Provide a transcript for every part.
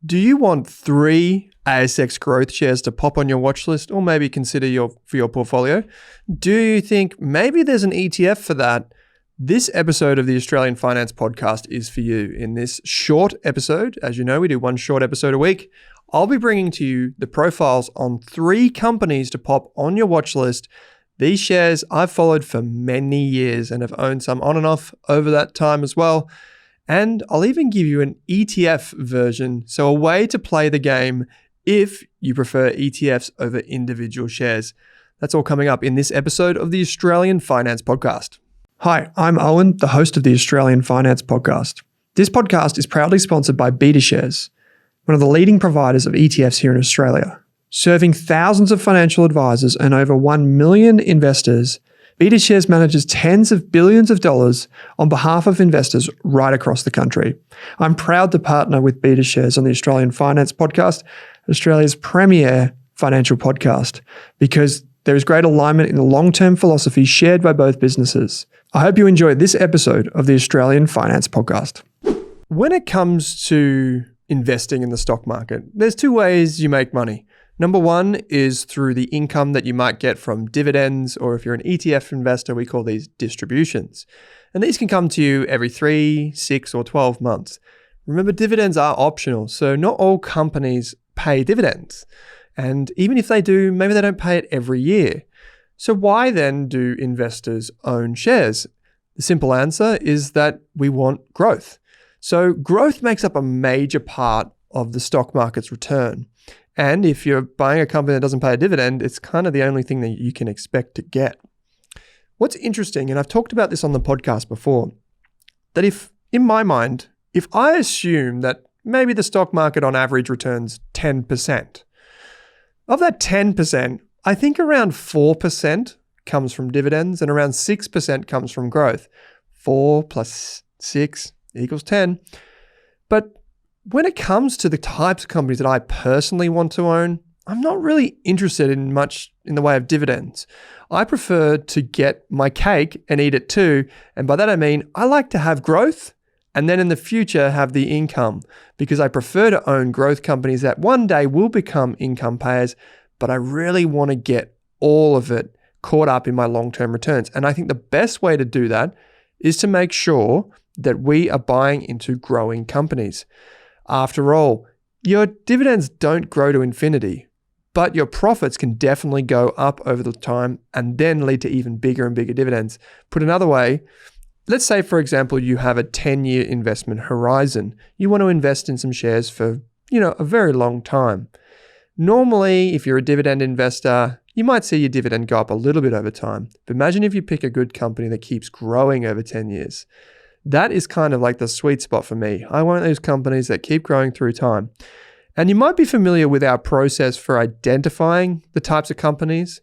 Do you want 3 ASX growth shares to pop on your watch list or maybe consider for your portfolio? Do you think maybe there's an ETF for that? This episode of the Australian Finance Podcast is for you. In this short episode, as you know, we do one short episode a week, I'll be bringing to you the profiles on 3 companies to pop on your watch list. These shares I've followed for many years and have owned some on and off over that time as well. And I'll even give you an ETF version, so a way to play the game if you prefer ETFs over individual shares. That's all coming up in this episode of the Australian Finance Podcast. Hi, I'm Owen, the host of the Australian Finance Podcast. This podcast is proudly sponsored by BetaShares, one of the leading providers of ETFs here in Australia. Serving thousands of financial advisors and over 1 million investors, BetaShares manages tens of billions of dollars on behalf of investors right across the country. I'm proud to partner with BetaShares on the Australian Finance Podcast, Australia's premier financial podcast, because there is great alignment in the long-term philosophy shared by both businesses. I hope you enjoyed this episode of the Australian Finance Podcast. When it comes to investing in the stock market, there's 2 ways you make money. Number 1 is through the income that you might get from dividends, or if you're an ETF investor, we call these distributions. And these can come to you every 3, 6, or 12 months. Remember, dividends are optional, so not all companies pay dividends. And even if they do, maybe they don't pay it every year. So why then do investors own shares? The simple answer is that we want growth. So growth makes up a major part of the stock market's return. And if you're buying a company that doesn't pay a dividend, it's kind of the only thing that you can expect to get. What's interesting, and I've talked about this on the podcast before, that in my mind, if I assume that maybe the stock market on average returns 10%, of that 10%, I think around 4% comes from dividends and around 6% comes from growth. 4 plus 6 equals 10. But when it comes to the types of companies that I personally want to own, I'm not really interested in much in the way of dividends. I prefer to get my cake and eat it too. And by that I mean, I like to have growth and then in the future have the income, because I prefer to own growth companies that one day will become income payers, but I really want to get all of it caught up in my long-term returns. And I think the best way to do that is to make sure that we are buying into growing companies. After all, your dividends don't grow to infinity, but your profits can definitely go up over the time and then lead to even bigger and bigger dividends. Put another way, let's say, for example, you have a 10-year investment horizon. You want to invest in some shares for, a very long time. Normally, if you're a dividend investor, you might see your dividend go up a little bit over time. But imagine if you pick a good company that keeps growing over 10 years. That is kind of like the sweet spot for me. I want those companies that keep growing through time. And you might be familiar with our process for identifying the types of companies.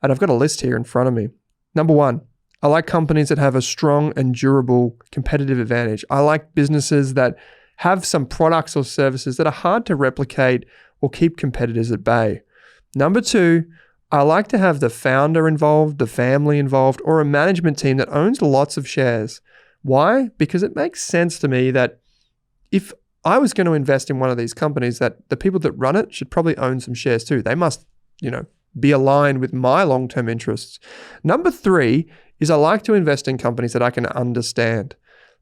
And I've got a list here in front of me. Number 1, I like companies that have a strong and durable competitive advantage. I like businesses that have some products or services that are hard to replicate or keep competitors at bay. Number 2, I like to have the founder involved, the family involved, or a management team that owns lots of shares. Why? Because it makes sense to me that if I was going to invest in one of these companies, that the people that run it should probably own some shares too. They must, be aligned with my long-term interests. Number 3 is I like to invest in companies that I can understand.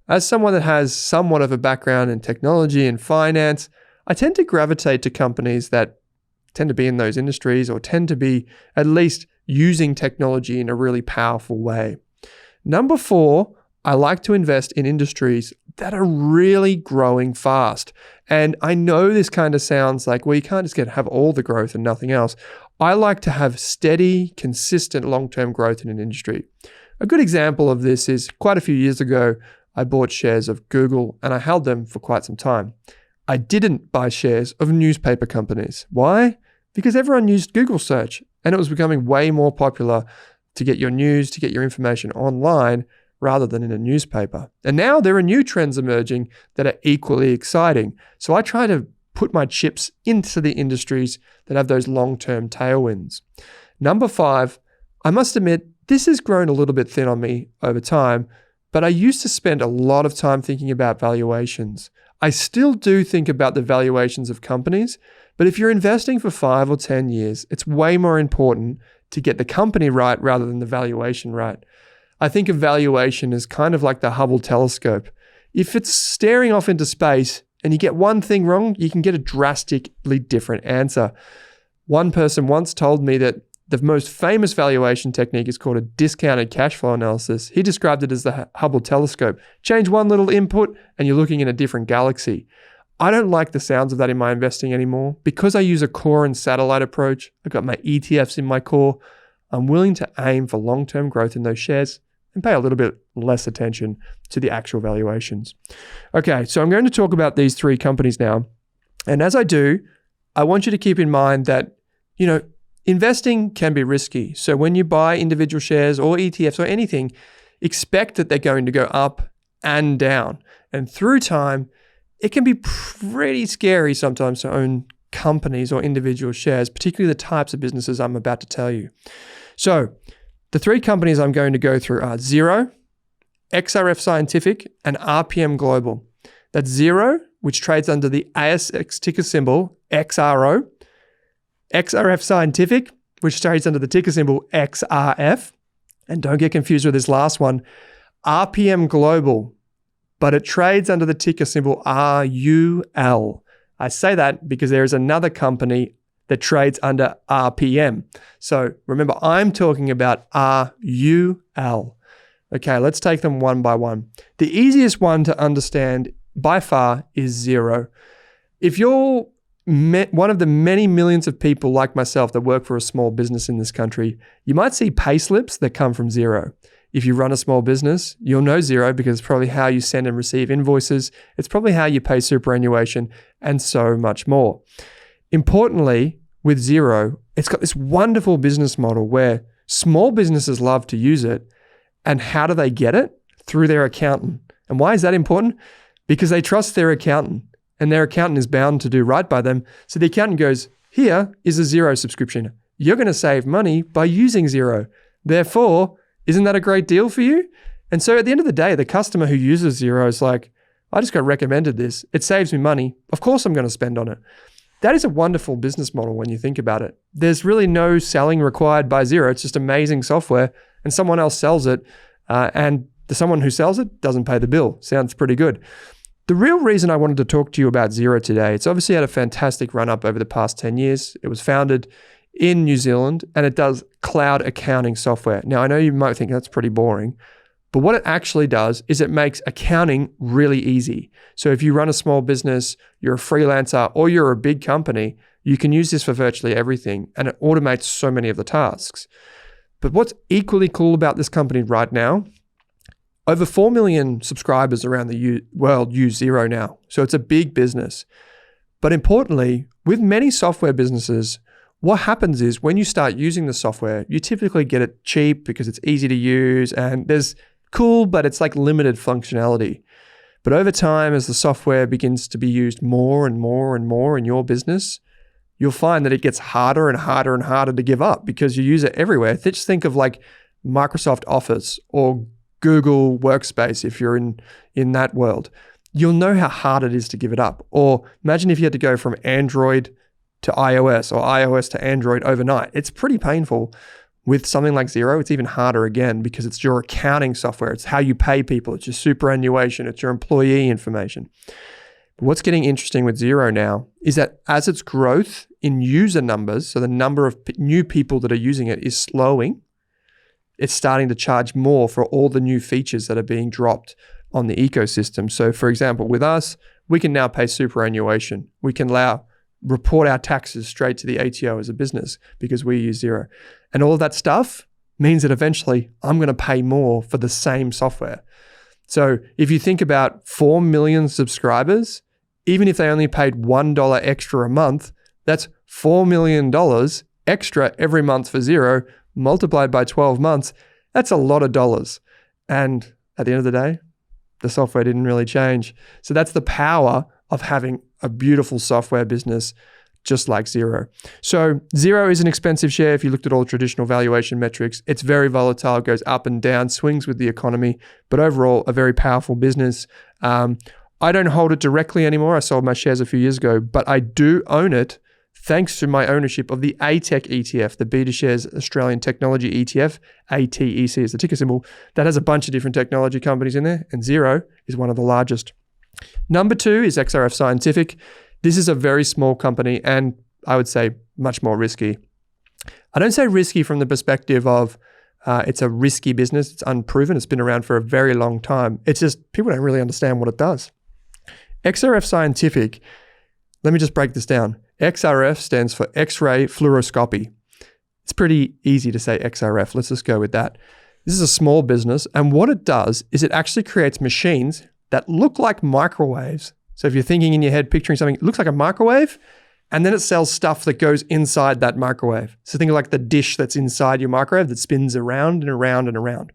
As someone that has somewhat of a background in technology and finance, I tend to gravitate to companies that tend to be in those industries or tend to be at least using technology in a really powerful way. Number 4, I like to invest in industries that are really growing fast. And I know this kind of sounds like, well, you can't just have all the growth and nothing else. I like to have steady, consistent long-term growth in an industry. A good example of this is quite a few years ago, I bought shares of Google and I held them for quite some time. I didn't buy shares of newspaper companies. Why? Because everyone used Google search and it was becoming way more popular to get your news, to get your information online rather than in a newspaper. And now there are new trends emerging that are equally exciting. So I try to put my chips into the industries that have those long-term tailwinds. Number 5, I must admit, this has grown a little bit thin on me over time, but I used to spend a lot of time thinking about valuations. I still do think about the valuations of companies, but if you're investing for 5 or 10 years, it's way more important to get the company right rather than the valuation right. I think of valuation as kind of like the Hubble telescope. If it's staring off into space and you get one thing wrong, you can get a drastically different answer. One person once told me that the most famous valuation technique is called a discounted cash flow analysis. He described it as the Hubble telescope. Change one little input and you're looking in a different galaxy. I don't like the sounds of that in my investing anymore. Because I use a core and satellite approach, I've got my ETFs in my core, I'm willing to aim for long-term growth in those shares and pay a little bit less attention to the actual valuations. Okay, so I'm going to talk about these 3 companies now. And as I do, I want you to keep in mind that, investing can be risky. So when you buy individual shares or ETFs or anything, expect that they're going to go up and down. And through time, it can be pretty scary sometimes to own companies or individual shares, particularly the types of businesses I'm about to tell you. So the 3 companies I'm going to go through are Xero, XRF Scientific, and RPM Global. That's Xero, which trades under the ASX ticker symbol XRO, XRF Scientific, which trades under the ticker symbol XRF, and don't get confused with this last one, RPM Global, but it trades under the ticker symbol RUL. I say that because there is another company that trades under RPM. So remember, I'm talking about RUL. Okay, let's take them one by one. The easiest one to understand by far is Xero. If you're one of the many millions of people like myself that work for a small business in this country, you might see pay slips that come from Xero. If you run a small business, you'll know Xero because it's probably how you send and receive invoices. It's probably how you pay superannuation and so much more. Importantly, with Xero, it's got this wonderful business model where small businesses love to use it. And how do they get it? Through their accountant. And why is that important? Because they trust their accountant and their accountant is bound to do right by them. So the accountant goes, here is a Xero subscription. You're going to save money by using Xero. Therefore, isn't that a great deal for you? And so at the end of the day, the customer who uses Xero is like, I just got recommended this. It saves me money. Of course I'm going to spend on it. That is a wonderful business model when you think about it. There's really no selling required by Xero. It's just amazing software and someone else sells it and the someone who sells it doesn't pay the bill. Sounds pretty good. The real reason I wanted to talk to you about Xero today, it's obviously had a fantastic run up over the past 10 years. It was founded in New Zealand and it does cloud accounting software. Now, I know you might think that's pretty boring, but what it actually does is it makes accounting really easy. So if you run a small business, you're a freelancer, or you're a big company, you can use this for virtually everything and it automates so many of the tasks. But what's equally cool about this company right now, over 4 million subscribers around the world use Xero now. So it's a big business. But importantly, with many software businesses, what happens is when you start using the software, you typically get it cheap because it's easy to use and there's cool, but it's like limited functionality. But over time, as the software begins to be used more and more and more in your business, you'll find that it gets harder and harder and harder to give up because you use it everywhere. Just think of like Microsoft Office or Google Workspace if you're in that world. You'll know how hard it is to give it up. Or imagine if you had to go from Android to iOS or iOS to Android overnight. It's pretty painful. With something like Xero, it's even harder again because it's your accounting software. It's how you pay people. It's your superannuation. It's your employee information. But what's getting interesting with Xero now is that as its growth in user numbers, so the number of new people that are using it is slowing, it's starting to charge more for all the new features that are being dropped on the ecosystem. So for example, with us, we can now pay superannuation. We can report our taxes straight to the ATO as a business because we use Xero. And all of that stuff means that eventually I'm going to pay more for the same software. So if you think about 4 million subscribers, even if they only paid $1 extra a month, that's $4 million extra every month for Xero, multiplied by 12 months. That's a lot of dollars. And at the end of the day, the software didn't really change. So that's the power of having a beautiful software business just like Xero. So Xero is an expensive share if you looked at all traditional valuation metrics. It's very volatile, it goes up and down, swings with the economy, but overall a very powerful business. I don't hold it directly anymore. I sold my shares a few years ago, but I do own it thanks to my ownership of the ATEC ETF, the BetaShares Australian Technology ETF, ATEC is the ticker symbol, that has a bunch of different technology companies in there, and Xero is one of the largest. Number 2 is XRF Scientific. This is a very small company and I would say much more risky. I don't say risky from the perspective of it's a risky business, it's unproven, it's been around for a very long time. It's just people don't really understand what it does. XRF Scientific, let me just break this down. XRF stands for X-ray fluoroscopy. It's pretty easy to say XRF. Let's just go with that. This is a small business, and what it does is it actually creates machines that look like microwaves. So if you're thinking in your head, picturing something, it looks like a microwave, and then it sells stuff that goes inside that microwave. So think of like the dish that's inside your microwave that spins around and around and around.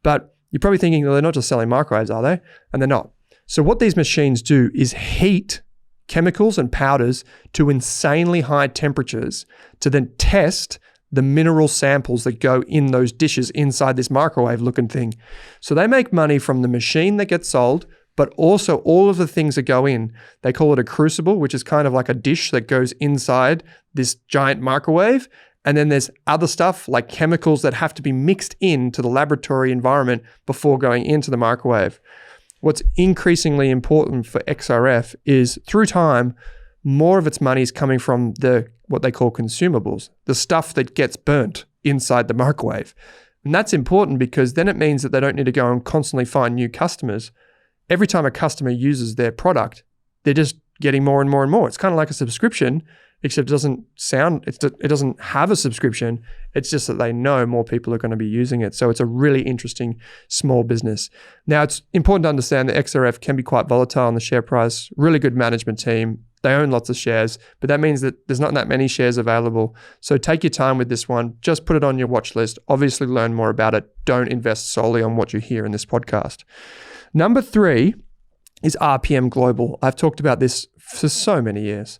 But you're probably thinking, well, they're not just selling microwaves, are they? And they're not. So what these machines do is heat chemicals and powders to insanely high temperatures to then test the mineral samples that go in those dishes inside this microwave looking thing. So they make money from the machine that gets sold, but also all of the things that go in. They call it a crucible, which is kind of like a dish that goes inside this giant microwave. And then there's other stuff like chemicals that have to be mixed into the laboratory environment before going into the microwave. What's increasingly important for XRF is through time, more of its money is coming from what they call consumables, the stuff that gets burnt inside the microwave. And that's important because then it means that they don't need to go and constantly find new customers. Every time a customer uses their product, they're just getting more and more and more. It's kind of like a subscription, except it doesn't have a subscription. It's just that they know more people are going to be using it. So it's a really interesting small business. Now, it's important to understand that XRF can be quite volatile on the share price. Really good management team. They own lots of shares, but that means that there's not that many shares available. So take your time with this one. Just put it on your watch list. Obviously, learn more about it. Don't invest solely on what you hear in this podcast. Number 3 is RPM Global. I've talked about this for so many years.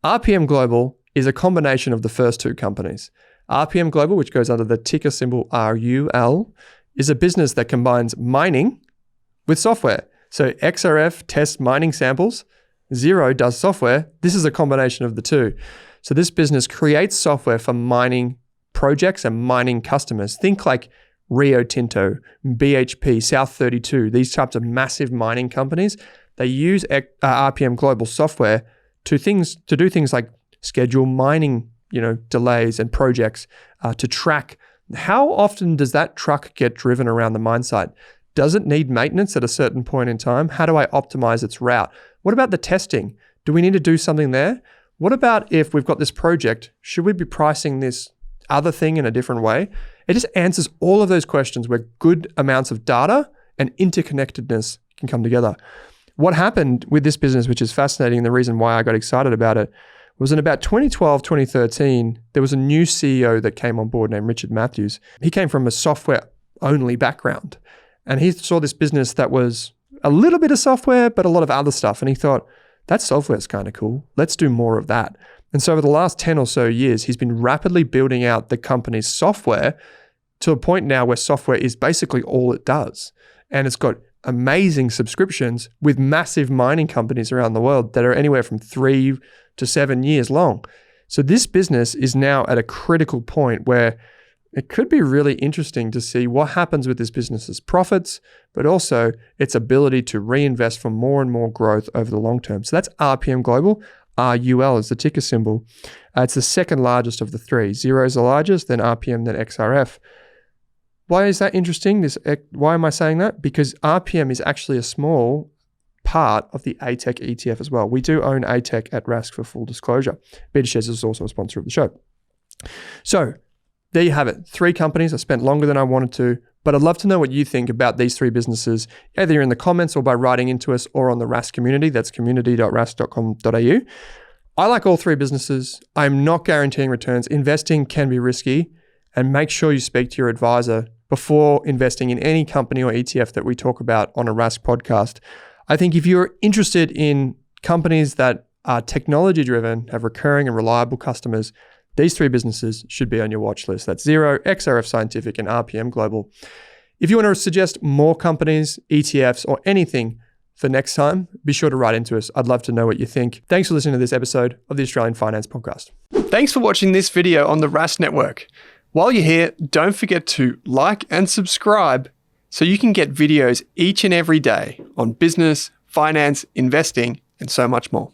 RPM Global is a combination of the first 2 companies. RPM Global, which goes under the ticker symbol RUL, is a business that combines mining with software. So XRF tests mining samples, Xero does software. This is a combination of the two. So this business creates software for mining projects and mining customers. Think like Rio Tinto, BHP, South 32, these types of massive mining companies. They use RPM Global software to do things like schedule mining, delays and projects, to track how often does that truck get driven around the mine site. Does it need maintenance at a certain point in time? How do I optimize its route? What about the testing? Do we need to do something there? What about if we've got this project, should we be pricing this other thing in a different way? It just answers all of those questions where good amounts of data and interconnectedness can come together. What happened with this business, which is fascinating, and the reason why I got excited about it, was in about 2012, 2013, there was a new CEO that came on board named Richard Matthews. He came from a software-only background, and he saw this business that was a little bit of software, but a lot of other stuff. And he thought, that software's kind of cool. Let's do more of that. And so over the last 10 or so years, he's been rapidly building out the company's software to a point now where software is basically all it does. And it's got amazing subscriptions with massive mining companies around the world that are anywhere from 3 to 7 years long. So this business is now at a critical point where it could be really interesting to see what happens with this business's profits, but also its ability to reinvest for more and more growth over the long term. So that's RPM Global. RUL is the ticker symbol. It's the second largest of the three. Xero is the largest, then RPM, then XRF. Why is that interesting? Why am I saying that? Because RPM is actually a small part of the ATEC ETF as well. We do own ATEC at Rask for full disclosure. BetaShares is also a sponsor of the show. So there you have it. 3 companies. I spent longer than I wanted to, but I'd love to know what you think about these 3 businesses, either in the comments or by writing into us or on the Rask community. That's community.rask.com.au. I like all 3 businesses. I'm not guaranteeing returns. Investing can be risky, and make sure you speak to your advisor before investing in any company or ETF that we talk about on a Rask podcast. I think if you're interested in companies that are technology driven, have recurring and reliable customers, these 3 businesses should be on your watch list. That's Xero, XRF Scientific, and RPM Global. If you want to suggest more companies, ETFs, or anything, for next time, be sure to write into us. I'd love to know what you think. Thanks for listening to this episode of the Australian Finance Podcast. Thanks for watching this video on the Rask Network. While you're here, don't forget to like and subscribe so you can get videos each and every day on business, finance, investing, and so much more.